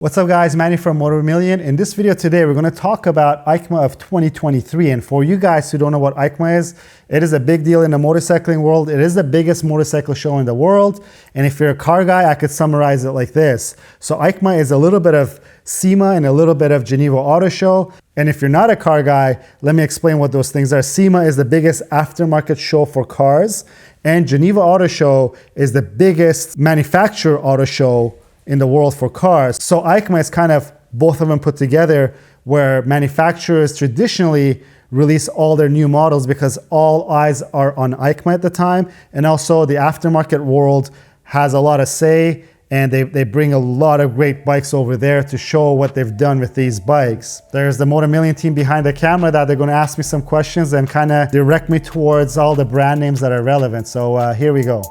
What's up guys, Manny from Motomillion. In this video today, we're going to talk about EICMA of 2023. And for you guys who don't know what EICMA is, it is a big deal in the motorcycling world. It is the biggest motorcycle show in the world. And if you're a car guy, I could summarize it like this. So EICMA is a little bit of SEMA and a little bit of Geneva Auto Show. And if you're not a car guy, let me explain what those things are. SEMA is the biggest aftermarket show for cars. And Geneva Auto Show is the biggest manufacturer auto show in the world for cars. So EICMA is kind of both of them put together, where manufacturers traditionally release all their new models because all eyes are on EICMA at the time. And also the aftermarket world has a lot of say, and they bring a lot of great bikes over there to show what they've done with these bikes. There's the Motomillion team behind the camera that they're going to ask me some questions and kind of direct me towards all the brand names that are relevant. So here we go.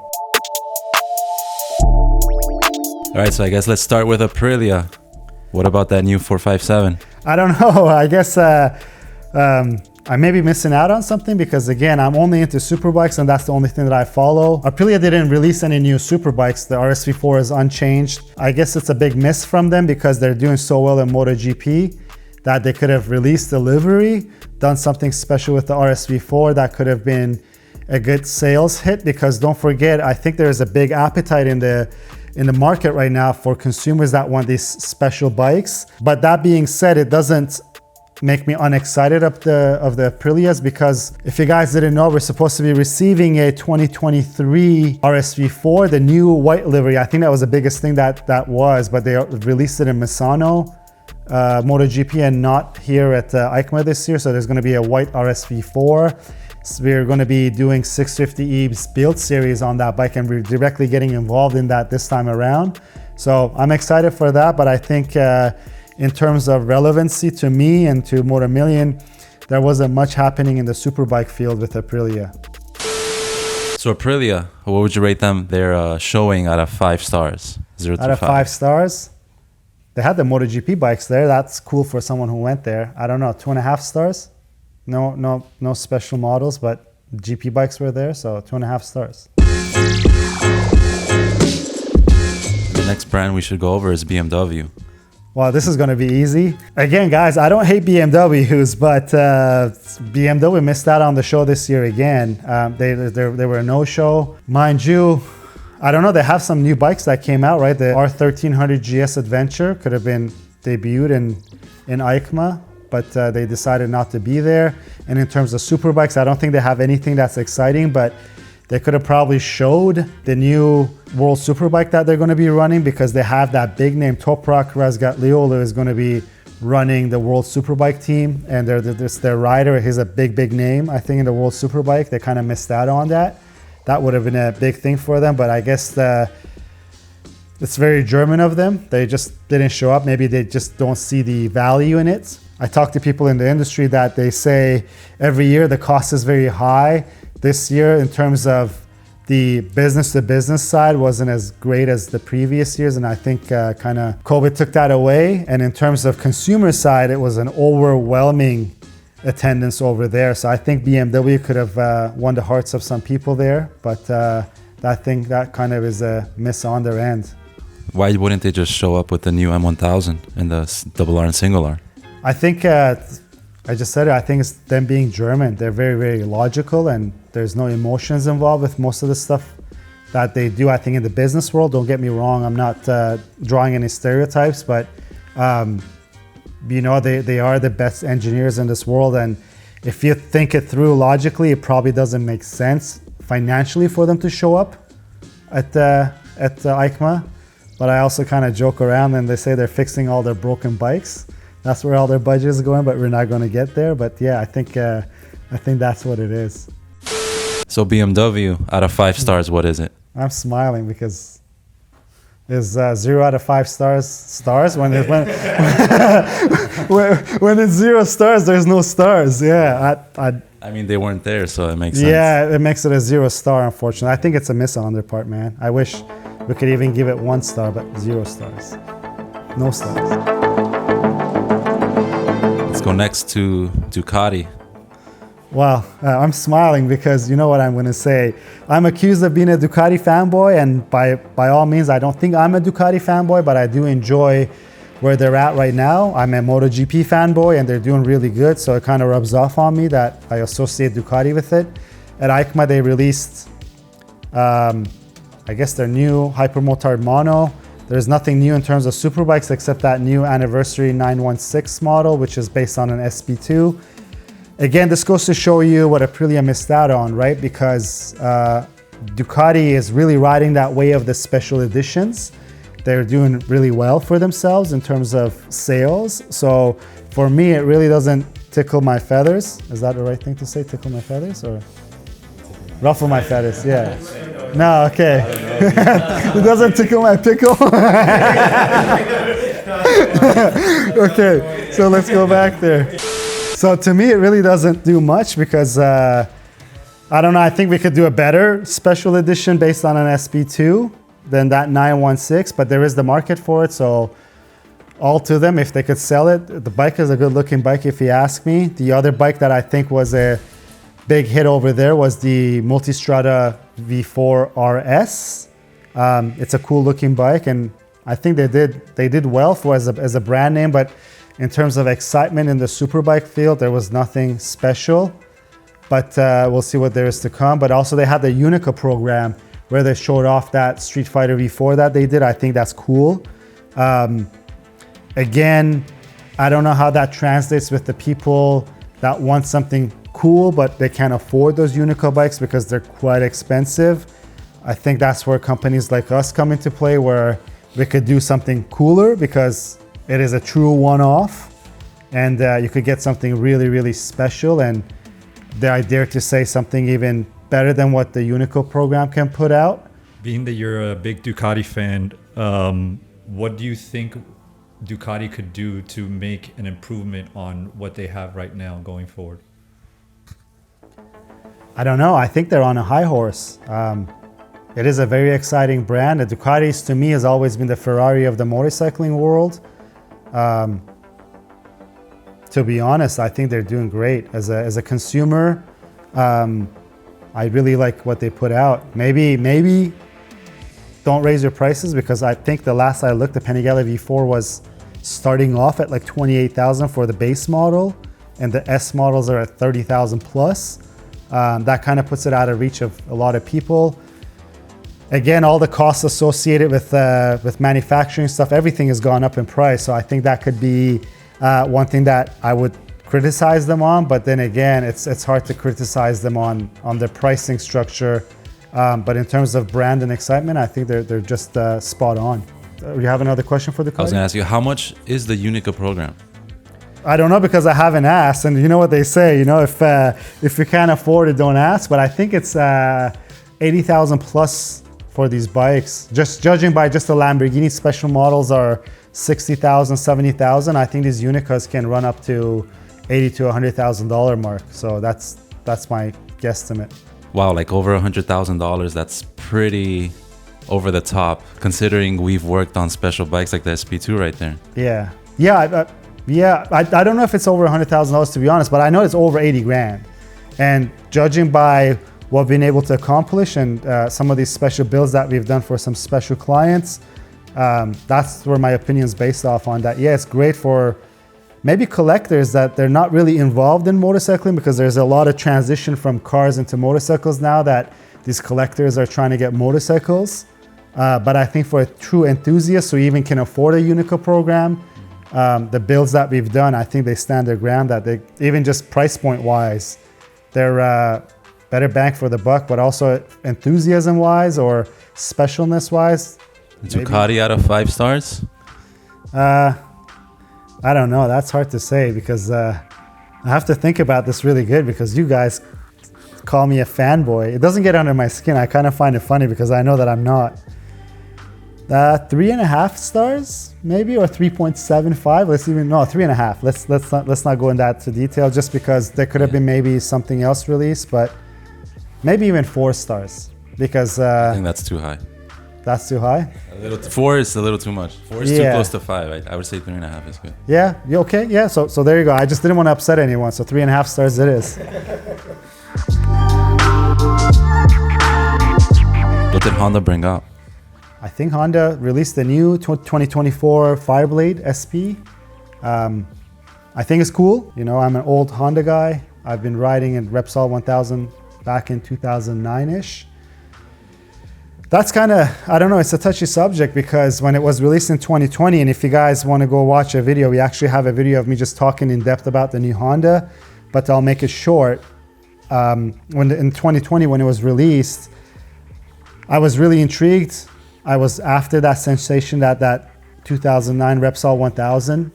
All right, so I guess let's start with Aprilia. What about that new 457? I don't know. I guess I may be missing out on something because, again, I'm only into superbikes and that's the only thing that I follow. Aprilia didn't release any new superbikes. The RSV4 is unchanged. I guess it's a big miss from them because they're doing so well in MotoGP that they could have released the livery, done something special with the RSV4 that could have been a good sales hit, because don't forget, I think there is a big appetite in the market right now for consumers that want these special bikes. But that being said, it doesn't make me unexcited of the Aprilias, because if you guys didn't know, we're supposed to be receiving a 2023 RSV4, the new white livery. I think that was the biggest thing that was, but they released it in Misano, MotoGP, and not here at EICMA this year. So there's going to be a white RSV4. So we're going to be doing 650E's build series on that bike, and we're directly getting involved in that this time around. So I'm excited for that, but I think in terms of relevancy to me and to Motomillion, there wasn't much happening in the superbike field with Aprilia. So Aprilia, what would you rate them? They're showing out of 5 stars. 0 to 5. Out of 5 stars? They had the MotoGP bikes there. That's cool for someone who went there. I don't know, 2.5 stars? No special models, but GP bikes were there, so 2.5 stars. The next brand we should go over is BMW. Well, this is going to be easy. Again, guys, I don't hate BMWs, but BMW missed out on the show this year again. They were a no-show. Mind you, I don't know, they have some new bikes that came out, right? The R1300 GS Adventure could have been debuted in EICMA, but they decided not to be there. And in terms of superbikes, I don't think they have anything that's exciting, but they could have probably showed the new World Superbike that they're going to be running, because they have that big name, Toprak Razgatlioglu is going to be running the World Superbike team, and their rider, he's a big name, I think, in the World Superbike. They kind of missed out on that. That would have been a big thing for them, but I guess it's very German of them. They just didn't show up. Maybe they just don't see the value in it. I talk to people in the industry that they say every year the cost is very high. This year, in terms of the business-to-business side, wasn't as great as the previous years, and I think kind of COVID took that away. And in terms of consumer side, it was an overwhelming attendance over there. So I think BMW could have won the hearts of some people there, but I think that kind of is a miss on their end. Why wouldn't they just show up with the new M1000 and the double R and single R? I think, I just said it, I think it's them being German. They're very logical, and there's no emotions involved with most of the stuff that they do. I think in the business world, don't get me wrong, I'm not drawing any stereotypes, but you know, they are the best engineers in this world, and if you think it through logically, it probably doesn't make sense financially for them to show up at EICMA. But I also kind of joke around, and they say they're fixing all their broken bikes. That's where all their budget is going, but we're not going to get there. But yeah, I think that's what it is. So BMW, out of 5 stars, what is it? I'm smiling because there's 0 out of 5 stars. When it's 0 stars, there's no stars. Yeah, I mean, they weren't there, so it makes sense. Yeah, it makes it a 0 star, unfortunately. I think it's a miss on their part, man. I wish we could even give it 1 star, but 0 stars. No stars. Let's go next to Ducati. Well, I'm smiling because you know what I'm going to say. I'm accused of being a Ducati fanboy, and by all means, I don't think I'm a Ducati fanboy, but I do enjoy where they're at right now. I'm a MotoGP fanboy and they're doing really good, so it kind of rubs off on me that I associate Ducati with it. At EICMA, they released, I guess, their new Hypermotard Mono. There's nothing new in terms of superbikes except that new Anniversary 916 model, which is based on an SP2. Again, this goes to show you what Aprilia missed out on, right? Because Ducati is really riding that way of the special editions. They're doing really well for themselves in terms of sales. So for me, it really doesn't tickle my feathers. Is that the right thing to say? Tickle my feathers or ruffle my feathers? Yeah. No, okay. It doesn't tickle my pickle. Okay, so let's go back there. So to me, it really doesn't do much because I don't know. I think we could do a better special edition based on an SP2 than that 916, but there is the market for it. So all to them, if they could sell it. The bike is a good looking bike if you ask me. The other bike that I think was a big hit over there was the Multistrada V4 RS. It's a cool looking bike, and I think they did well for as a brand name, but in terms of excitement in the superbike field, there was nothing special. But we'll see what there is to come. But also they had the Unica program where they showed off that Street Fighter V4 that they did. I think that's cool. Again, I don't know how that translates with the people that want something cool, but they can't afford those Unica bikes because they're quite expensive. I think that's where companies like us come into play, where we could do something cooler because it is a true one-off, and you could get something really, really special. And I dare to say something even better than what the Unico program can put out. Being that you're a big Ducati fan, what do you think Ducati could do to make an improvement on what they have right now going forward? I don't know. I think they're on a high horse. It is a very exciting brand. The Ducatis, to me, has always been the Ferrari of the motorcycling world. To be honest, I think they're doing great. As a consumer, I really like what they put out. Maybe don't raise your prices, because I think the last I looked, the Panigale V4 was starting off at like 28,000 for the base model, and the S models are at 30,000 plus. That kind of puts it out of reach of a lot of people. Again, all the costs associated with manufacturing stuff, everything has gone up in price. So I think that could be one thing that I would criticize them on. But then again, it's hard to criticize them on their pricing structure. But in terms of brand and excitement, I think they're just spot on. You have another question for the I was going to ask you, how much is the Unica program? I don't know, because I haven't asked. And you know what they say, if you can't afford it, don't ask. But I think it's 80,000 plus for these bikes. Just judging by just the Lamborghini special models are 60,000, 70,000. I think these Unicas can run up to $80,000 to $100,000 mark. So that's my guesstimate. Wow, like over $100,000. That's pretty over the top, considering we've worked on special bikes like the SP2 right there. I don't know if it's over $100,000 to be honest, but I know it's over 80 grand. And judging by what we've been able to accomplish and some of these special builds that we've done for some special clients, that's where my opinion is based off on that. Yeah, it's great for maybe collectors that they're not really involved in motorcycling, because there's a lot of transition from cars into motorcycles now that these collectors are trying to get motorcycles. But I think for a true enthusiast who even can afford a Unico program, the builds that we've done, I think they stand their ground, that they, even just price point wise, they're better bang for the buck, but also enthusiasm wise or specialness wise. Ducati out of 5 stars? I don't know. That's hard to say, because I have to think about this really good, because you guys call me a fanboy. It doesn't get under my skin. I kind of find it funny because I know that I'm not. 3.5 stars maybe, or 3.75. Let's even, no, 3.5. Let's not go in that to detail, just because there could have been maybe something else released, but maybe even 4 stars, because I think that's too high. That's too high? 4 is a little too much. 4 is too close to 5. I would say 3.5 is good. Yeah, you okay? Yeah, so there you go. I just didn't want to upset anyone, so 3.5 stars it is. What did Honda bring up? I think Honda released the new 2024 Fireblade SP. I think it's cool. You know, I'm an old Honda guy. I've been riding in Repsol 1000 back in 2009-ish. That's kind of, I don't know, it's a touchy subject because when it was released in 2020, and if you guys want to go watch a video, we actually have a video of me just talking in depth about the new Honda, but I'll make it short. In 2020, when it was released, I was really intrigued. I was after that sensation that 2009 Repsol 1000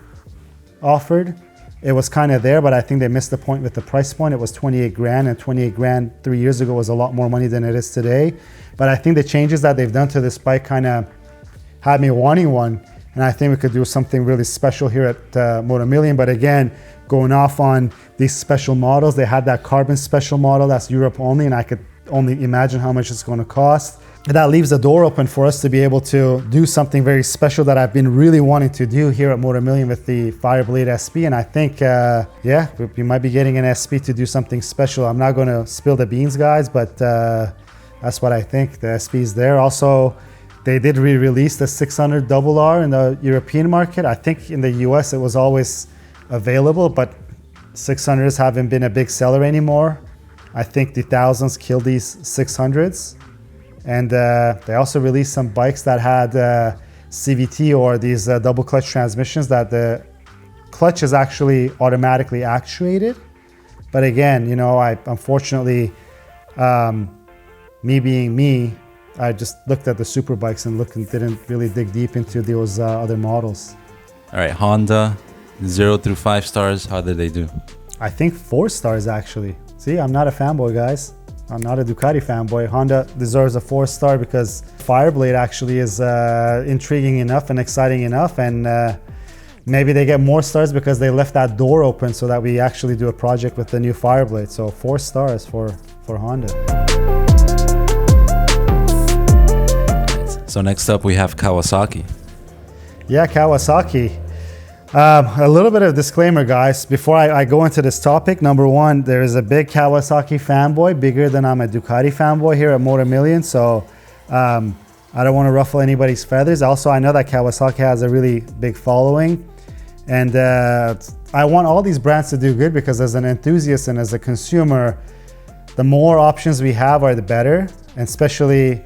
offered. It was kind of there, but I think they missed the point with the price point. It was 28 grand, and 28 grand 3 years ago was a lot more money than it is today. But I think the changes that they've done to this bike kind of had me wanting one. And I think we could do something really special here at Motomillion. But again, going off on these special models, they had that carbon special model that's Europe only, and I could only imagine how much it's going to cost. And that leaves the door open for us to be able to do something very special that I've been really wanting to do here at Motomillion with the Fireblade SP. And I think, yeah, we might be getting an SP to do something special. I'm not going to spill the beans, guys, but that's what I think. The SP is there. Also, they did re-release the 600 RR in the European market. I think in the US it was always available, but 600s haven't been a big seller anymore. I think the thousands killed these 600s. And they also released some bikes that had CVT or these double clutch transmissions that the clutch is actually automatically actuated. But again, you know, unfortunately, me being me, I just looked at the super bikes and didn't really dig deep into those other models. All right, Honda, 0 through 5 stars. How did they do? I think 4 stars actually. See, I'm not a fanboy, guys. I'm not a Ducati fanboy. Honda deserves a 4-star because Fireblade actually is intriguing enough and exciting enough, and maybe they get more stars because they left that door open so that we actually do a project with the new Fireblade. So 4 stars for Honda. So next up we have Kawasaki. Yeah, Kawasaki. A little bit of disclaimer, guys. Before I go into this topic, number one, there is a big Kawasaki fanboy, bigger than I'm a Ducati fanboy here at Motomillion. So I don't want to ruffle anybody's feathers. Also, I know that Kawasaki has a really big following. And I want all these brands to do good because as an enthusiast and as a consumer, the more options we have are the better. And especially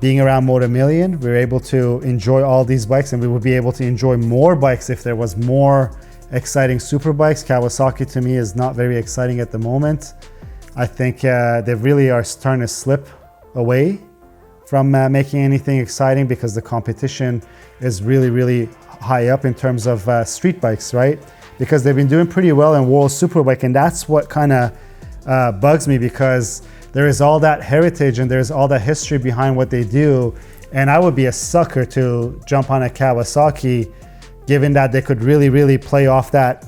being around Motomillion, we're able to enjoy all these bikes, and we would be able to enjoy more bikes if there was more exciting super bikes. Kawasaki to me is not very exciting at the moment. I think they really are starting to slip away from making anything exciting because the competition is really, really high up in terms of street bikes, right? Because they've been doing pretty well in World Superbike, and that's what kind of bugs me because there is all that heritage and there's all that history behind what they do. And I would be a sucker to jump on a Kawasaki, given that they could really, really play off that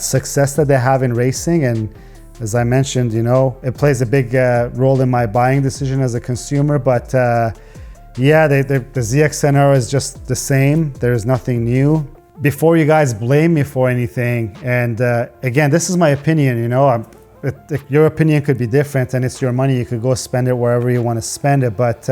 success that they have in racing. And as I mentioned, you know, it plays a big role in my buying decision as a consumer. But yeah, the ZX-10R is just the same. There's nothing new. Before you guys blame me for anything, and again, this is my opinion, you know, your opinion could be different and it's your money. You could go spend it wherever you want to spend it. But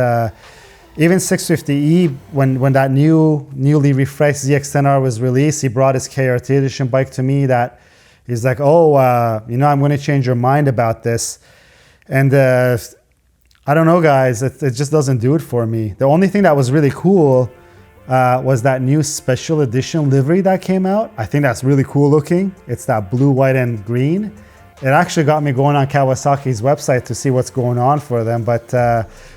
even 650E, when that newly refreshed ZX-10R was released, he brought his KRT edition bike to me that he's like, oh, you know, I'm going to change your mind about this. And I don't know, guys, it just doesn't do it for me. The only thing that was really cool was that new special edition livery that came out. I think that's really cool looking. It's that blue, white, and green. It actually got me going on Kawasaki's website to see what's going on for them. But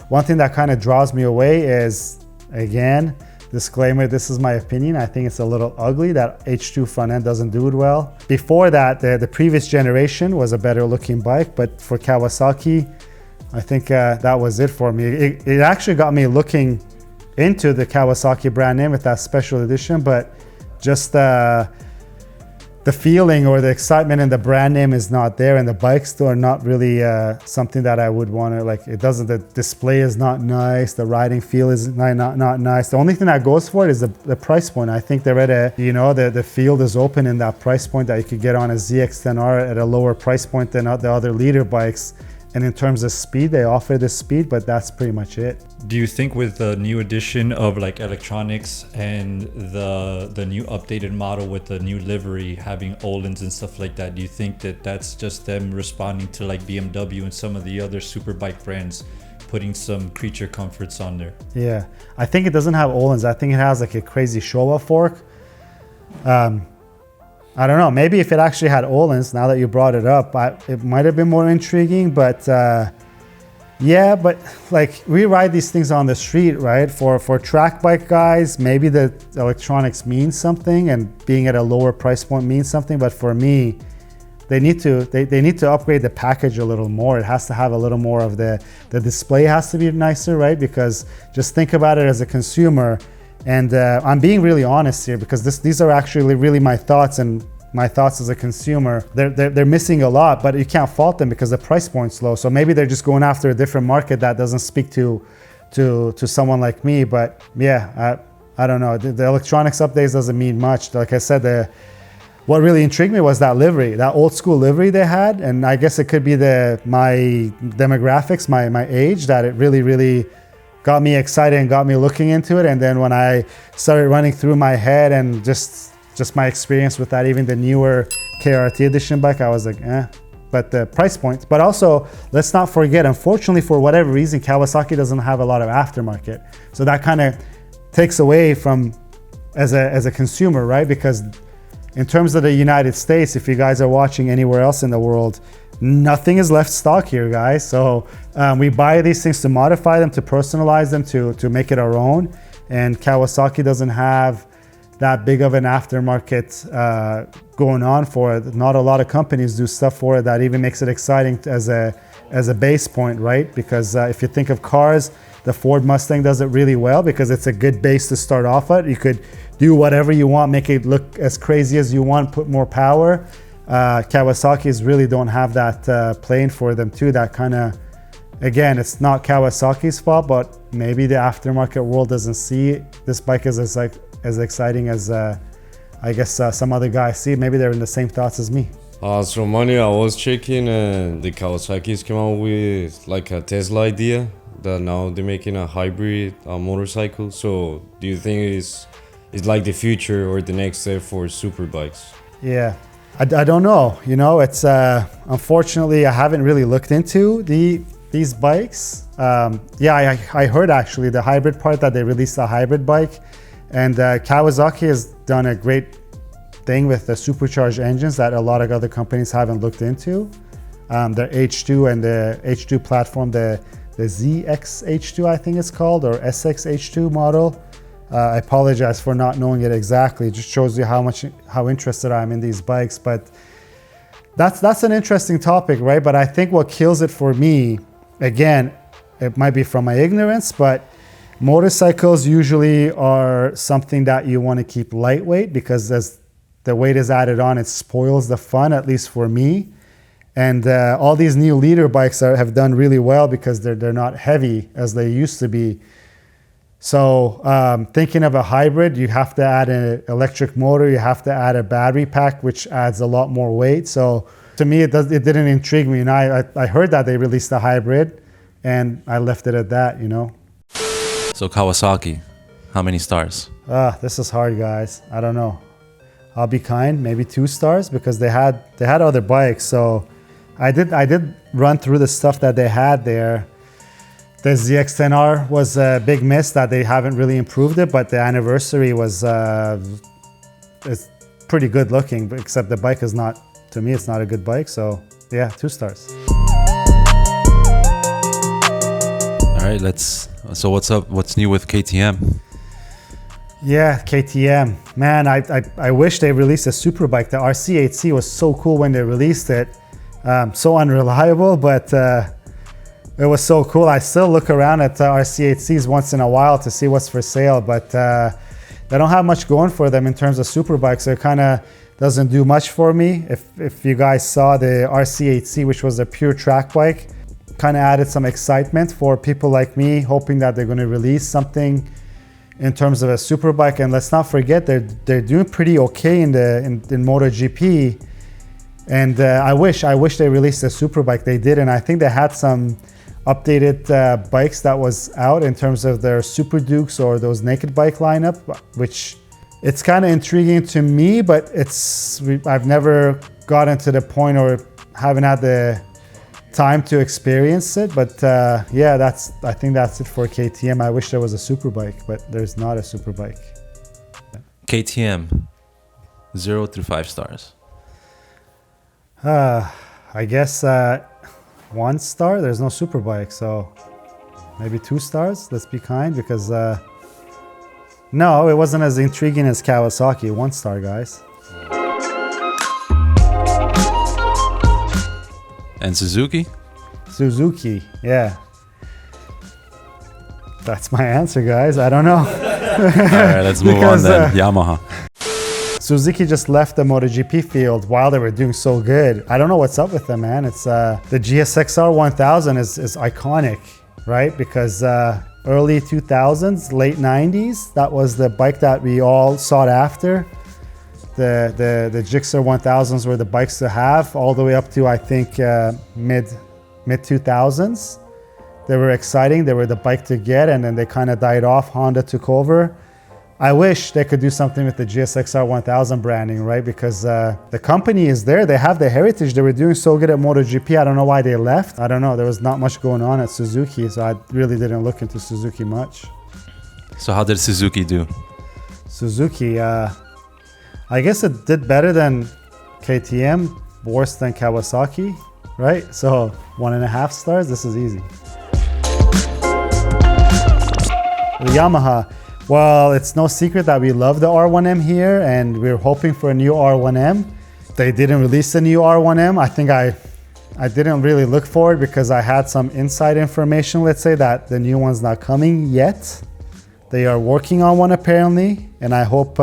one thing that kind of draws me away is, again, disclaimer, this is my opinion. I think it's a little ugly. That H2 front end doesn't do it well. Before that, the previous generation was a better looking bike. But for Kawasaki, I think that was it for me. It actually got me looking into the Kawasaki brand name with that special edition. But just the feeling or the excitement in the brand name is not there, and the bikes still are not really something that I would want to, like, the display is not nice, the riding feel is not nice. The only thing that goes for it is the price point. I think they're at the field is open in that price point that you could get on a ZX-10R at a lower price point than the other leader bikes. And in terms of speed, they offer the speed, but that's pretty much it. Do you think with the new addition of like electronics and the new updated model with the new livery having Öhlins and stuff like that, do you think that that's just them responding to like BMW and some of the other superbike brands putting some creature comforts on there? Yeah, I think it doesn't have Öhlins. I think it has like a crazy Showa fork. I don't know, maybe if it actually had Öhlins, now that you brought it up, it might have been more intriguing, but yeah, but like we ride these things on the street, right? For track bike guys, maybe the electronics means something and being at a lower price point means something, but for me, they need to upgrade the package a little more. It has to have a little more of the display has to be nicer, right? Because just think about it as a consumer. And I'm being really honest here because these are actually really my thoughts and my thoughts as a consumer. They're missing a lot, but you can't fault them because the price point's low. So maybe they're just going after a different market that doesn't speak to someone like me. But yeah, I don't know. The electronics updates doesn't mean much. Like I said, what really intrigued me was that livery, that old school livery they had. And I guess it could be my demographics, my age, that it really got me excited and got me looking into it. And then when I started running through my head and just my experience with that, even the newer KRT edition bike, I was like, but the price point. But also, let's not forget, unfortunately, for whatever reason, Kawasaki doesn't have a lot of aftermarket. So that kind of takes away from, as a consumer, right? Because in terms of the United States, if you guys are watching anywhere else in the world, nothing is left stock here, guys. So we buy these things to modify them, to personalize them, to make it our own. And Kawasaki doesn't have that big of an aftermarket going on for it. Not a lot of companies do stuff for it that even makes it exciting as a base point, right? Because if you think of cars, the Ford Mustang does it really well because it's a good base to start off at. You could do whatever you want, make it look as crazy as you want, put more power. Kawasaki's really don't have that playing for them too. That kind of, again, it's not Kawasaki's fault, but maybe the aftermarket world doesn't see this bike as exciting as I guess some other guys see. Maybe they're in the same thoughts as me. So Manu, I was checking the Kawasaki's came out with like a Tesla idea that now they're making a hybrid motorcycle. So do you think it's like the future or the next step for super bikes? Yeah, I don't know. You know, it's unfortunately I haven't really looked into these bikes. Yeah, I heard actually the hybrid part that they released a hybrid bike, and Kawasaki has done a great thing with the supercharged engines that a lot of other companies haven't looked into. Their H2 and the H2 platform, the ZX-H2 I think it's called, or SX-H2 model. I apologize for not knowing it exactly. It just shows you how interested I am in these bikes. But that's an interesting topic, right? But I think what kills it for me, again, it might be from my ignorance, but motorcycles usually are something that you want to keep lightweight because as the weight is added on, it spoils the fun, at least for me. And all these new leader bikes have done really well because they're not heavy as they used to be. So thinking of a hybrid, you have to add an electric motor, you have to add a battery pack, which adds a lot more weight. So to me, it didn't intrigue me. And I heard that they released a hybrid and I left it at that, you know. So Kawasaki, how many stars? This is hard, guys. I don't know. I'll be kind, maybe 2 stars because they had other bikes. So I did run through the stuff that they had there. The ZX-10R was a big miss that they haven't really improved it, but the anniversary was it's pretty good looking, except the bike is not, to me, it's not a good bike. So yeah, 2 stars. All right, so what's up? What's new with KTM? Yeah, KTM. Man, I wish they released a super bike. The RC8C was so cool when they released it. So unreliable, but it was so cool. I still look around at RC8Cs once in a while to see what's for sale, but they don't have much going for them in terms of super bikes. So it kind of doesn't do much for me. If you guys saw the RC8C, which was a pure track bike, kind of added some excitement for people like me, hoping that they're going to release something in terms of a super bike. And let's not forget they're doing pretty okay in MotoGP. And I wish they released a super bike. They did, and I think they had some updated bikes that was out in terms of their Super Dukes or those naked bike lineup, which it's kind of intriguing to me, but I've never gotten to the point or haven't had the time to experience it. But yeah, I think that's it for KTM. I wish there was a super bike, but there's not a super bike. KTM, 0 through 5 stars. I guess 1 star. There's no super bike, so maybe 2 stars. Let's be kind, because no, it wasn't as intriguing as Kawasaki. 1 star, guys. And Suzuki? Suzuki, yeah. That's my answer, guys. I don't know. All right, let's move on then. Yamaha. Suzuki just left the MotoGP field while they were doing so good. I don't know what's up with them, man. It's the GSXR 1000 is iconic, right? Because early 2000s, late 90s, that was the bike that we all sought after. The Gixxer 1000s were the bikes to have, all the way up to, I think, mid 2000s. They were exciting. They were the bike to get, and then they kind of died off. Honda took over. I wish they could do something with the GSXR 1000 branding, right? Because the company is there. They have the heritage. They were doing so good at MotoGP. I don't know why they left. I don't know. There was not much going on at Suzuki, so I really didn't look into Suzuki much. So how did Suzuki do? Suzuki, I guess it did better than KTM, worse than Kawasaki, right? So 1.5 stars. This is easy. The Yamaha. Well, it's no secret that we love the R1M here, and we're hoping for a new R1M. They didn't release a new R1M. I think I didn't really look for it because I had some inside information, let's say, that the new one's not coming yet. They are working on one apparently, and I hope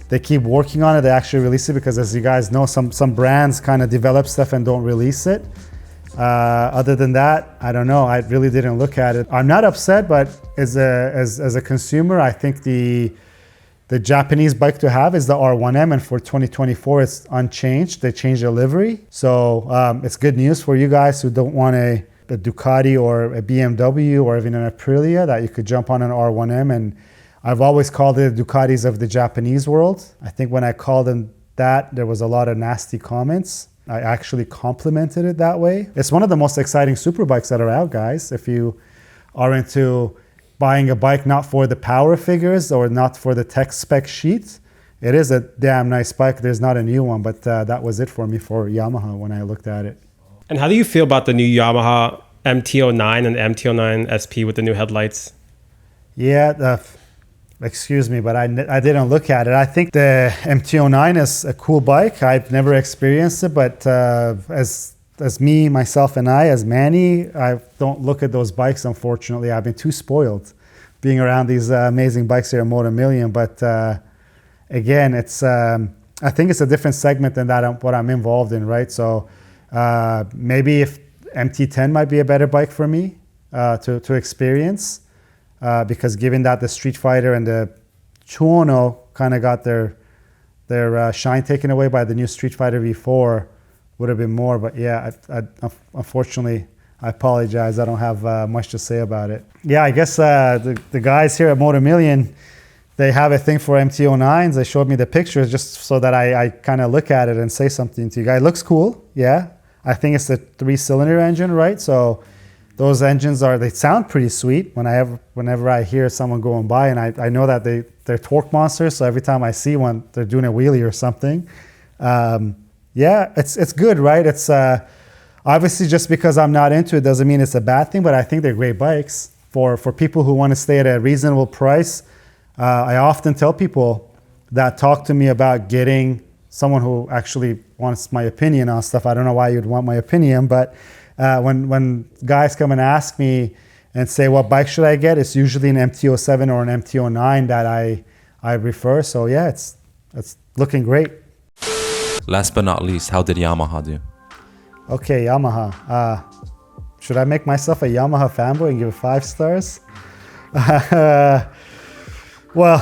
they keep working on it. They actually release it, because as you guys know, some brands kind of develop stuff and don't release it. Other than that, I don't know. I really didn't look at it. I'm not upset, but as a consumer, I think the Japanese bike to have is the R1M, and for 2024, it's unchanged. They changed the livery, so it's good news for you guys who don't want a Ducati or a BMW or even an Aprilia, that you could jump on an R1M. And I've always called it the Ducatis of the Japanese world. I think when I called them that, there was a lot of nasty comments. I actually complimented it that way. It's one of the most exciting super bikes that are out, guys. If you are into buying a bike not for the power figures or not for the tech spec sheet, it is a damn nice bike. There's not a new one, but that was it for me for Yamaha when I looked at it. And how do you feel about the new Yamaha MT-09 and MT-09 SP with the new headlights? Yeah, excuse me, but I didn't look at it. I think the MT-09 is a cool bike. I've never experienced it, but as me, myself, and as Manny, I don't look at those bikes, unfortunately. I've been too spoiled being around these amazing bikes here at Motomillion. But again, it's I think it's a different segment than what I'm involved in, right? So maybe if MT-10 might be a better bike for me to experience. Because given that the Street Fighter and the Chuono kind of got their shine taken away by the new Street Fighter V4, would have been more. But yeah, unfortunately, I apologize. I don't have much to say about it. Yeah, I guess the guys here at Motomillion, they have a thing for MT-09s. They showed me the pictures just so that I kind of look at it and say something to you guys. It looks cool, yeah. I think it's a 3-cylinder engine, right? So those engines they sound pretty sweet whenever I hear someone going by, and I know that they're torque monsters, so every time I see one, they're doing a wheelie or something. Yeah, it's good, right? It's obviously, just because I'm not into it doesn't mean it's a bad thing, but I think they're great bikes for people who want to stay at a reasonable price. I often tell people that talk to me about getting someone who actually wants my opinion on stuff. I don't know why you'd want my opinion, but when guys come and ask me and say, what bike should I get? It's usually an MT-07 or an MT-09 that I refer. So yeah, it's looking great. Last but not least, how did Yamaha do? Okay, Yamaha. Should I make myself a Yamaha fanboy and give it 5 stars? Well,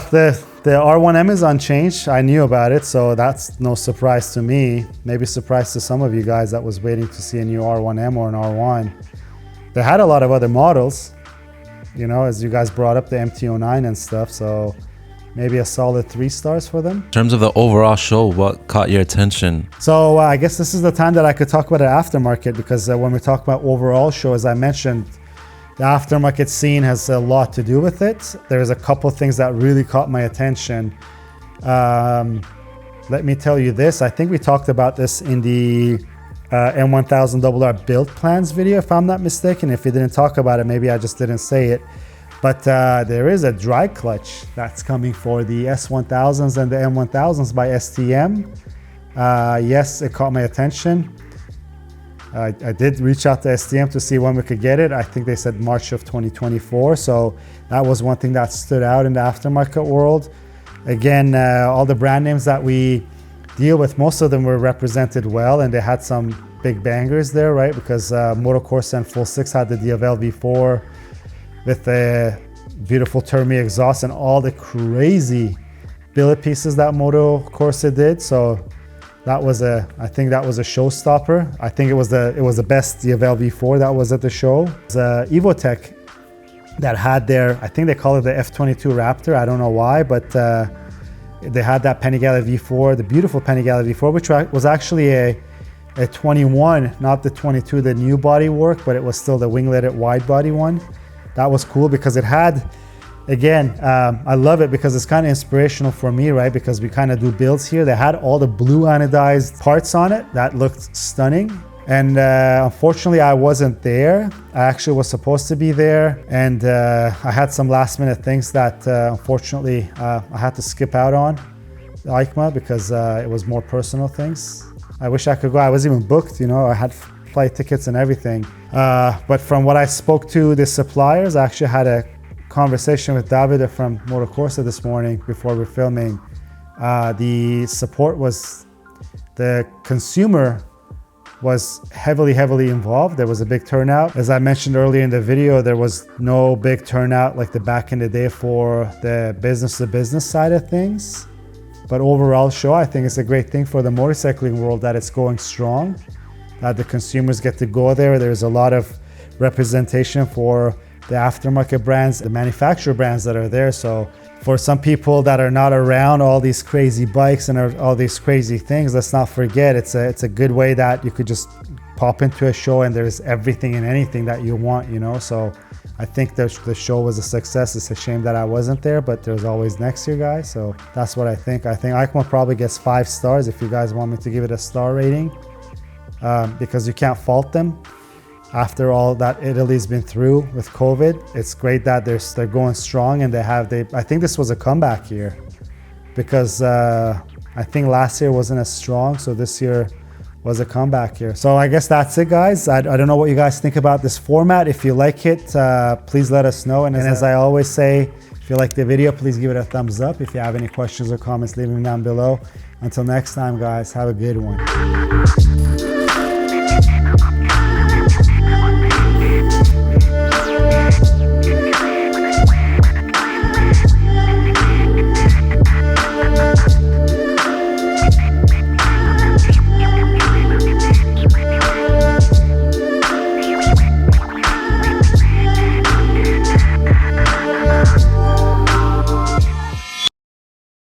The R1M is unchanged. I knew about it, so that's no surprise to me. Maybe surprise to some of you guys that was waiting to see a new R1M or an R1. They had a lot of other models, you know, as you guys brought up the MT-09 and stuff, so maybe a solid 3 stars for them. In terms of the overall show, what caught your attention? So I guess this is the time that I could talk about an aftermarket, because when we talk about overall show, as I mentioned, the aftermarket scene has a lot to do with it. There's a couple things that really caught my attention. Let me tell you this. I think we talked about this in the M1000RR build plans video, if I'm not mistaken. If we didn't talk about it, maybe I just didn't say it. But there is a dry clutch that's coming for the S1000s and the M1000s by STM. Yes, it caught my attention. I did reach out to STM to see when we could get it. I think they said March of 2024. So that was one thing that stood out in the aftermarket world. Again, all the brand names that we deal with, most of them were represented well, and they had some big bangers there, right? Because Moto Corsa and Full 6 had the DFL V4 with the beautiful Termi exhaust and all the crazy billet pieces that Moto Corsa did. So that was I think that was a showstopper. I think it was the best DFL V4 that was at the show. It was Evotech that had their, I think they call it the F22 Raptor. I don't know why, but they had that Panigale V4, the beautiful Panigale V4, which was actually a 21, not the 22, the new body work, but it was still the wingleted wide body one. That was cool because it had, again, I love it because it's kind of inspirational for me, right? Because we kind of do builds here. They had all the blue anodized parts on it. That looked stunning. And unfortunately, I wasn't there. I actually was supposed to be there. And I had some last minute things that unfortunately I had to skip out on the EICMA because it was more personal things. I wish I could go. I was even booked, you know, I had flight tickets and everything. But from what I spoke to the suppliers, I actually had a conversation with David from Moto Corsa this morning before we're filming. The support was, the consumer was heavily involved. There was a big turnout. As I mentioned earlier in the video, there was no big turnout like the back in the day for the business to business side of things. But overall show, I think it's a great thing for the motorcycling world that it's going strong, that the consumers get to go there. There's a lot of representation for the aftermarket brands, the manufacturer brands that are there. So for some people that are not around all these crazy bikes and all these crazy things, let's not forget it's a good way that you could just pop into a show and there's everything and anything that you want, you know. So I think the show was a success. It's a shame that I wasn't there, but there's always next year, guys. So that's what I think. I think EICMA probably gets 5 stars if you guys want me to give it a star rating, because you can't fault them. After all that Italy's been through with COVID, it's great that they're going strong, and I think this was a comeback year, because I think last year wasn't as strong, so this year was a comeback year. So I guess that's it, guys. I don't know what you guys think about this format. If you like it, please let us know. And as I always say, if you like the video, please give it a thumbs up. If you have any questions or comments, leave them down below. Until next time, guys, have a good one.